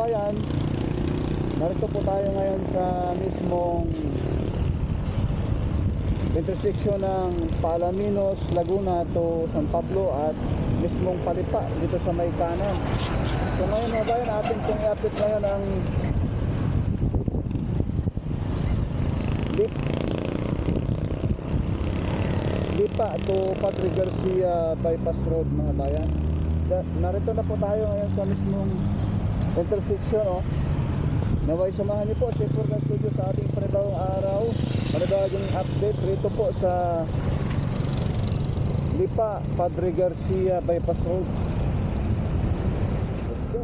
kabayan, narito po tayo ngayon sa mismong intersection ng Palaminos, Laguna to San Pablo at mismong Palipa dito sa may kanan. So ngayon mga bayan, atin pong i-update ngayon ang Lipa to Padre Garcia Bypass Road mga bayan. Narito na po tayo ngayon sa mismong intersection, oh. Naway samahan niyo po si Furga Studio sa ating panibagong araw, panibagong update rito po sa Lipa Padre Garcia Bypass Road. Let's go.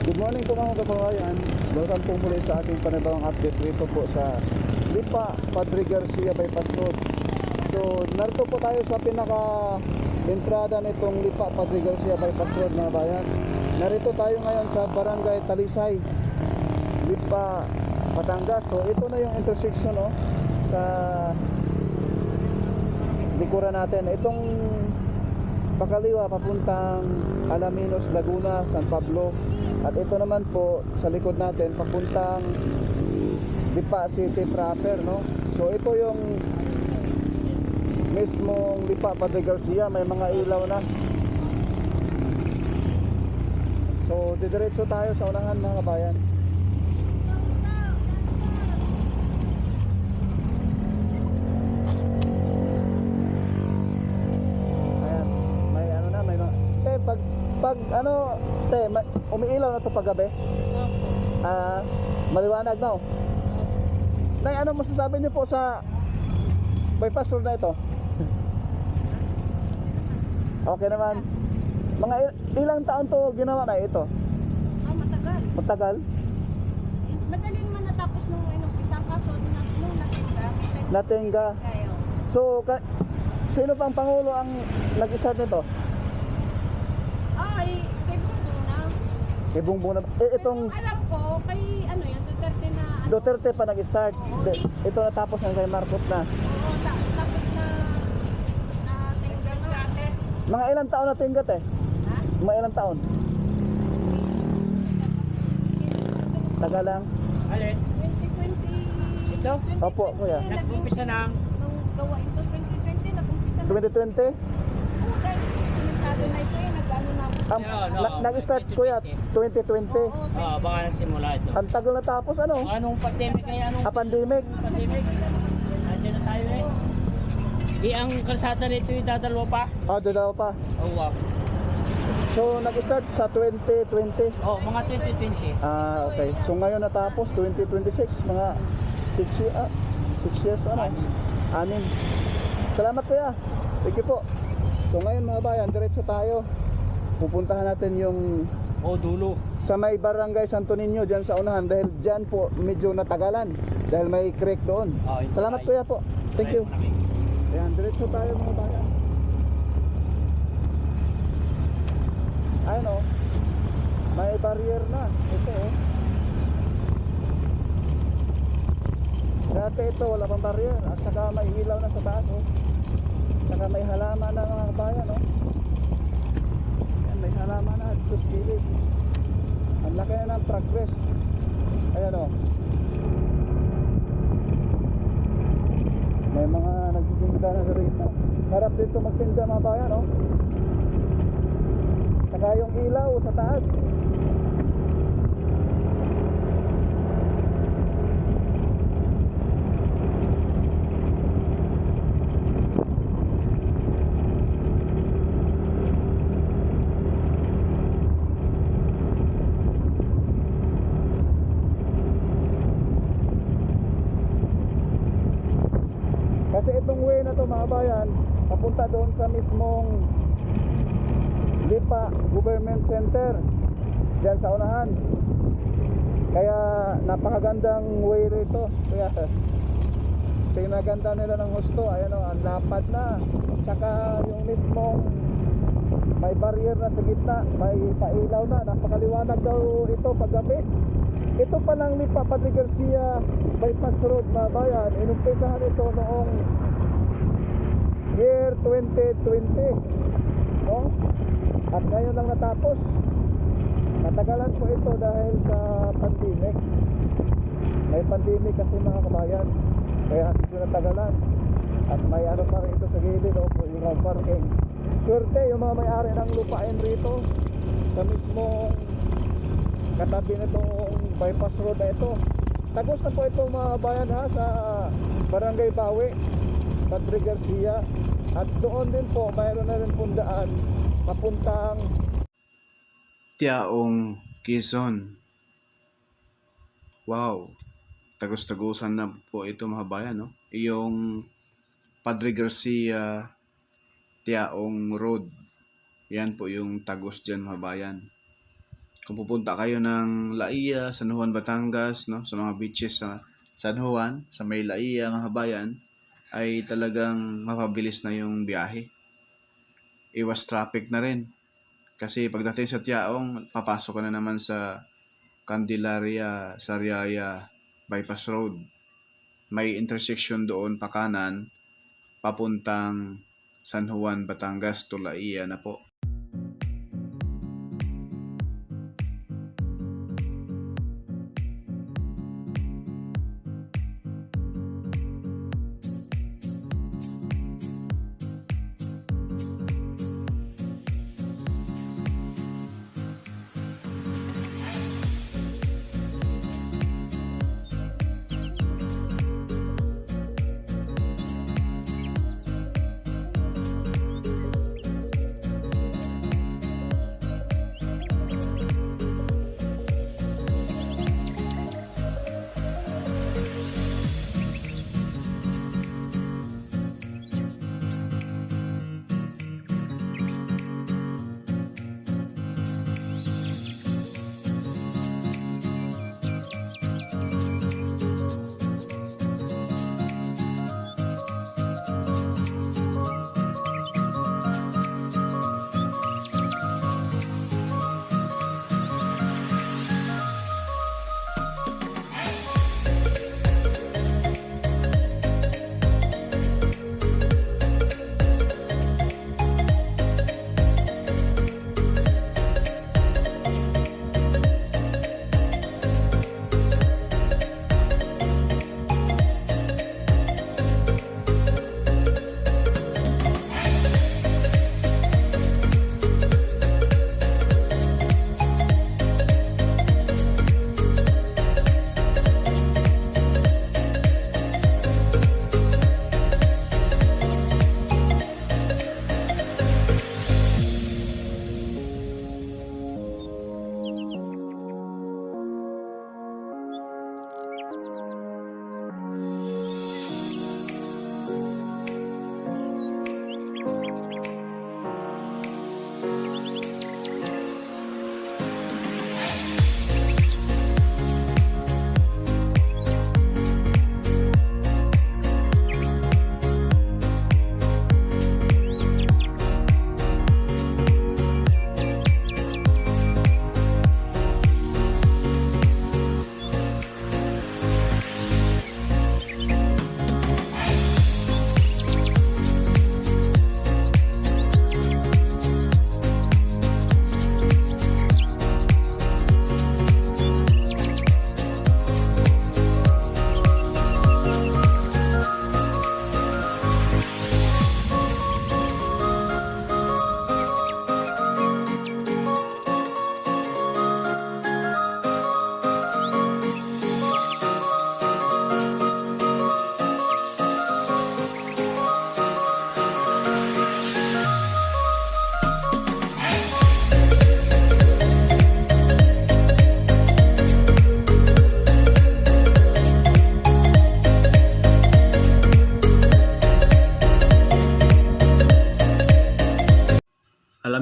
Good morning po mga kababayan. Welcome po muli sa ating panibagong update rito po sa Lipa Padre Garcia Bypass Road. So narito po tayo sa pinaka entrada nitong Lipa Padre Garcia Bypass Road mga bayan. Narito tayo ngayon sa Barangay Talisay, Lipa, Batangas. So ito na yung intersection, oh, sa likuran natin. Itong pakaliwa papuntang Alaminos, Laguna, San Pablo. At ito naman po sa likod natin papuntang Lipa City proper, no? So ito yung mismong Lipa Padre Garcia, may mga ilaw na. So didiretso tayo sa unahan mga kabayan. Pag ano, te, umiilaw na to pag gabi? Opo. Maliwanag na, oh. Nay, ano masasabi niyo po sa bypass road na ito? Okay naman. Mga ilang taon to ginawa na ito? Matagal. Matagal? Madali naman natapos nung isang kaso nung natingga. Natingga. So, sino pang pangulo ang nag-start nito? Ay, kay Bongbong na. Kay Bongbong na. Itong alam ko, kay ano yan, Duterte na ano. Duterte pa nag-start. Ito natapos na kay Marcos na. Oo, tapos na tingga na. Mga ilang taon na tinggat eh? Ha? Mga ilang taon? Taga lang. Alin? 2020. Ito? Opo, kuya. Nag-umpisa na. Nung gawain to, 2020, nag-umpisa na. 2020? Oo, dahil simentado na ito eh, nag-ano na. Nag-start kuya 2020. Oo, baka nagsimula ito. Ang tagal na tapos ano? Anong pandemic kaya? Anong Pandemic. pandemic? Nandiyan na tayo eh. Ang kalsada nito yung dadalwa pa? Dadaw pa. Oo, wow. So nag-start sa 2020. Oo, mga 2020. Okay. So ngayon natapos 2026, mga 6 years ano? 6. Salamat kuya. Thank you po. So ngayon mga bayan, diretso tayo. Pupuntahan natin yung Dulo. sa may Barangay Santo Niño dyan sa unahan, dahil dyan po medyo natagalan dahil may creek doon. Salamat kuya po. Thank you. Ayan, diretso tayo mga bayan. Ayun, oh. May barrier na. Ito, oh. Dati ito wala pang barrier at saka may ilaw na sa taas oh. Saka may halaman na mga kabayan oh. Yan, may halaman na dito sa gilid. Ang laki na ng progress. Ayan oh. May mga nagtitinda na rito. Sarap dito magtinda mga bayan oh. Saka yung ilaw sa taas. Kasi itong way na to mga bayan, papunta doon sa mismong Lipa Government Center diyan sa unahan. Kaya napakagandang way rito. Kaya pinaganda nila ng gusto. Ayan o, ang lapad na. Tsaka yung mismong may barrier na sa gitna, may pailaw na. Napakaliwanag daw ito paggabi. Ito palang Lipa Padre Garcia Bypass Road mga bayan. Inumpisahan ito noong year 2020 no? At ngayon lang natapos. Natagalan po ito dahil sa pandemic. May pandemic kasi mga kabayan, kaya medyo natagalan. At may ano pa rin ito sa gilid o yung parking. Swerte yung mga may-ari ng lupain rito sa mismong katabi na itong bypass road na ito. Tagos na po ito mga bayan ha, sa Barangay Bawi, Padre Garcia. At doon din po mayroon na rin pundaan papuntang Tiaong, Quezon. Wow, tagos-tagusan na po ito mga bayan, no? Yung Padre Garcia Tiaong Road. Yan po yung tagos dyan mga bayan. Kung pupunta kayo ng Laia, San Juan, Batangas, no? Sa mga beaches sa San Juan, sa may Laia mga bayan, ay talagang mapabilis na yung biyahe. Iwas traffic na rin. Kasi pagdating sa Tiaong, papasok ka na naman sa Candelaria, Sariaya, Bypass Road. May intersection doon pa kanan, papuntang San Juan, Batangas, Laia na po.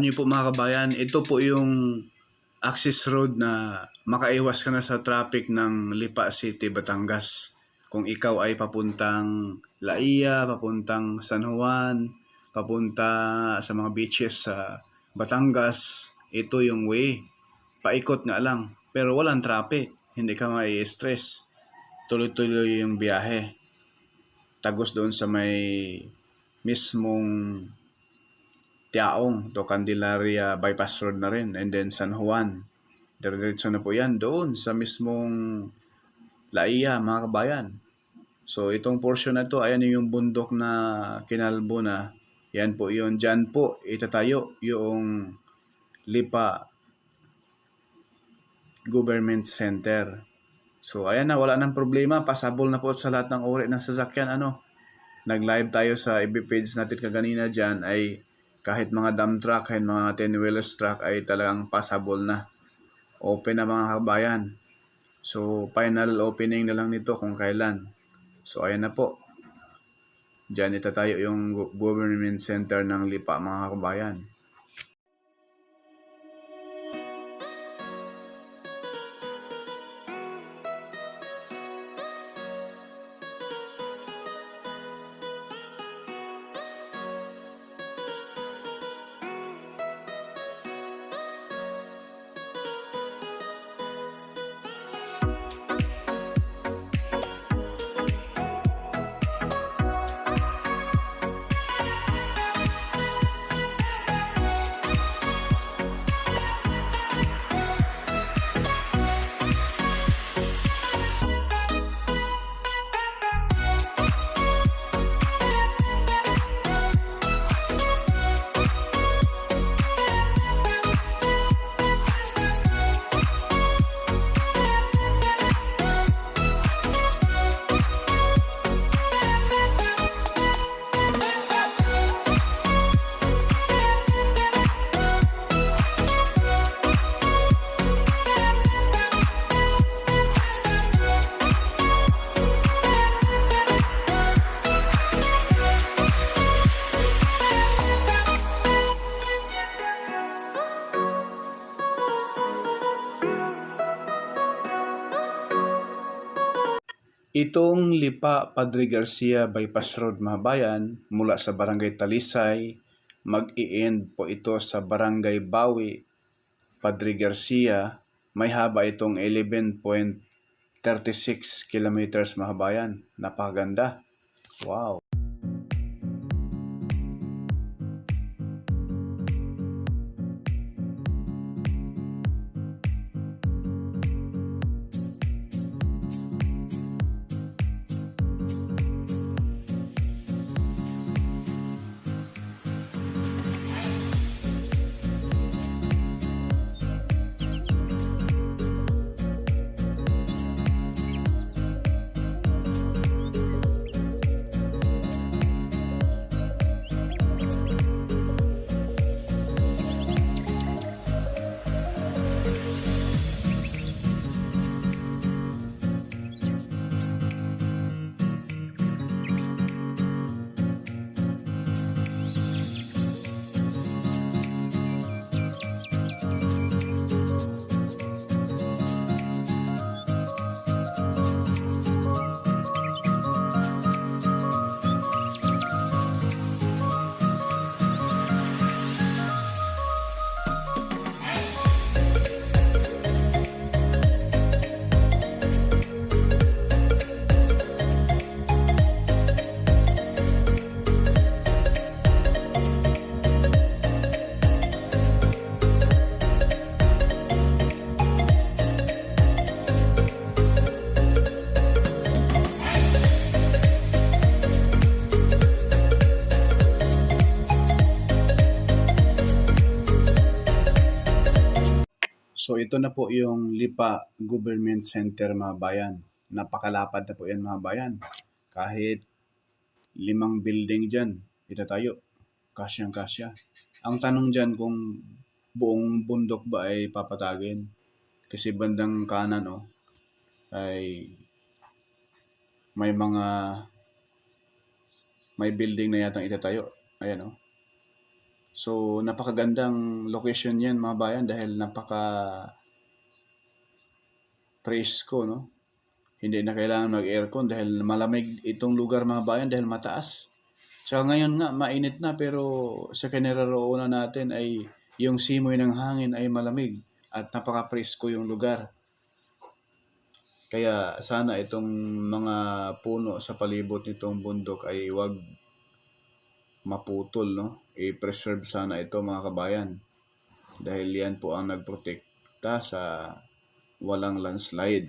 Alam niyo po mga kabayan, ito po yung access road na makaiwas ka na sa traffic ng Lipa City, Batangas. Kung ikaw ay papuntang Laia, papuntang San Juan, papunta sa mga beaches sa Batangas, ito yung way. Paikot nga lang, pero walang traffic. Hindi ka mai-stress. Tuloy-tuloy yung biyahe. Tagos doon sa may mismong Tiaong to Candelaria Bypass Road na rin, and then San Juan. Diretso na po yan doon sa mismong Laia, mga kabayan. So itong portion na to, ayan yung bundok na kinalbo na. Yan po yun. Dyan po itatayo yung Lipa Government Center. So ayan na, wala nang problema. Pasabol na po sa lahat ng uri ng sasakyan. Nag-live tayo sa FB page natin kaganina dyan ay kahit mga dump truck, kahit mga 10-wheelers truck ay talagang passable na. Open na mga kabayan. So, final opening na lang nito kung kailan. So, ayan na po. Diyan itatayo yung government center ng Lipa mga kabayan. Itong Lipa Padre Garcia Bypass Road mga bayan, mula sa Barangay Talisay, mag-i-end po ito sa Barangay Bawi, Padre Garcia. May haba itong 11.36 kilometers mga bayan. Napakaganda. Wow! So ito na po yung Lipa Government Center mga bayan. Napakalapad na po yan mga bayan. Kahit 5 building dyan, itatayo. Kasyang-kasya. Ang tanong dyan kung buong bundok ba ay papatagin. Kasi bandang kanan ay may building na yatang itatayo. Ayan So, napakagandang location yan mga bayan dahil napaka presko, no? Hindi na kailangan mag-aircon dahil malamig itong lugar mga bayan dahil mataas. So ngayon nga, mainit na pero sa kinaroroonan natin ay yung simoy ng hangin ay malamig at napaka-presko yung lugar. Kaya sana itong mga puno sa palibot nitong bundok ay wag maputol, no? I-preserve sana ito mga kabayan. Dahil yan po ang nagprotekta sa walang landslide.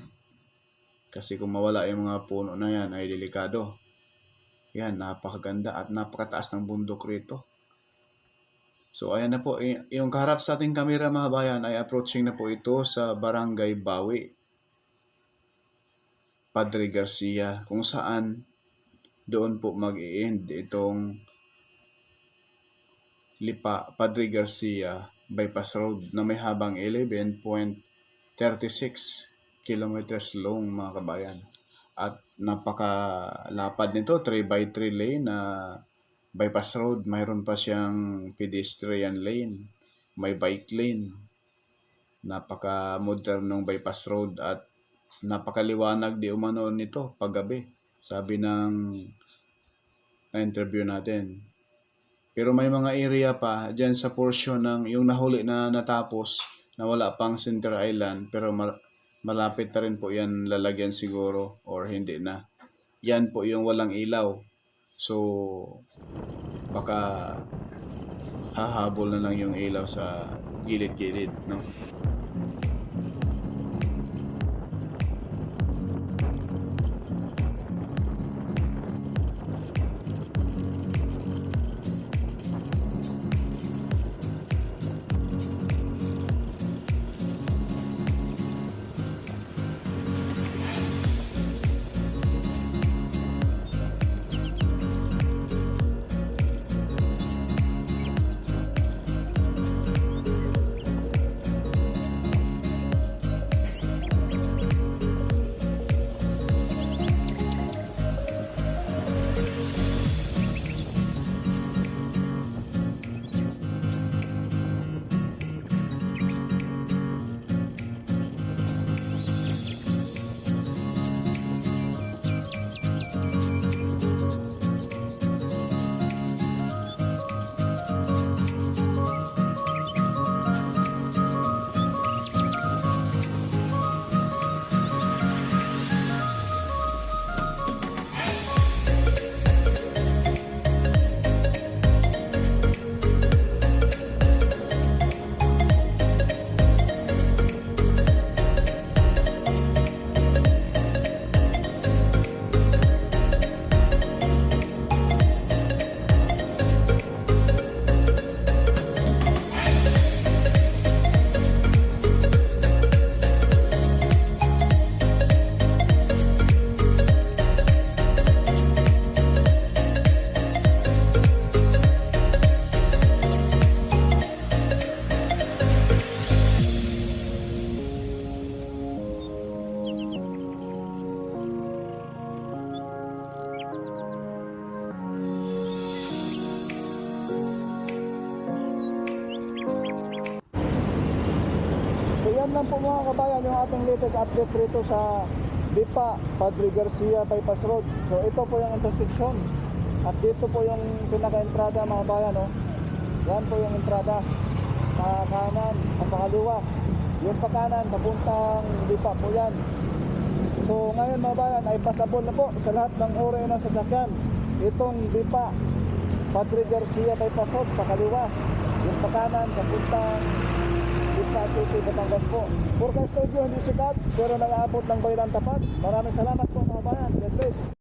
Kasi kung mawala yung mga puno na yan ay delikado. Yan, napakaganda at napakataas ng bundok rito. So ayan na po, yung kaharap sa ating kamera mga bayan ay approaching na po ito sa Barangay Bawi, Padre Garcia, kung saan doon po mag-i-end itong Padre Garcia Bypass Road na may habang 11.36 kilometers long mga kabayan. At napakalapad nito, 3x3 lane na bypass road. Mayroon pa siyang pedestrian lane, may bike lane. Napaka-modernong bypass road at napakaliwanag di umano nito paggabi. Sabi ng na-interview natin. Pero may mga area pa dyan sa portion ng yung nahuli na natapos na wala pang Center Island pero malapit na rin po yan lalagyan siguro or hindi na. Yan po yung walang ilaw. So, baka hahabol na lang yung ilaw sa gilid-gilid, no? Yan lang po mga kabayan yung ating latest update rito sa Lipa, Padre Garcia Bypass Road. So ito po yung intersection at dito po yung pinaka-entrada mga bayan, no? Yan po yung entrada sa kanan at pakaliwa. Yung pakanan papuntang Lipa po yan. So ngayon mga bayan ay pasabol na po sa lahat ng uri ng sasakyan itong Lipa, Padre Garcia Bypass Road sa kaliwa. Yung pakanan papuntang Lipa City, Batangas po. Forecast studio hindi sikat pero nag-aabot ng Baylan Tapat. Maraming salamat po mga bayan. God bless.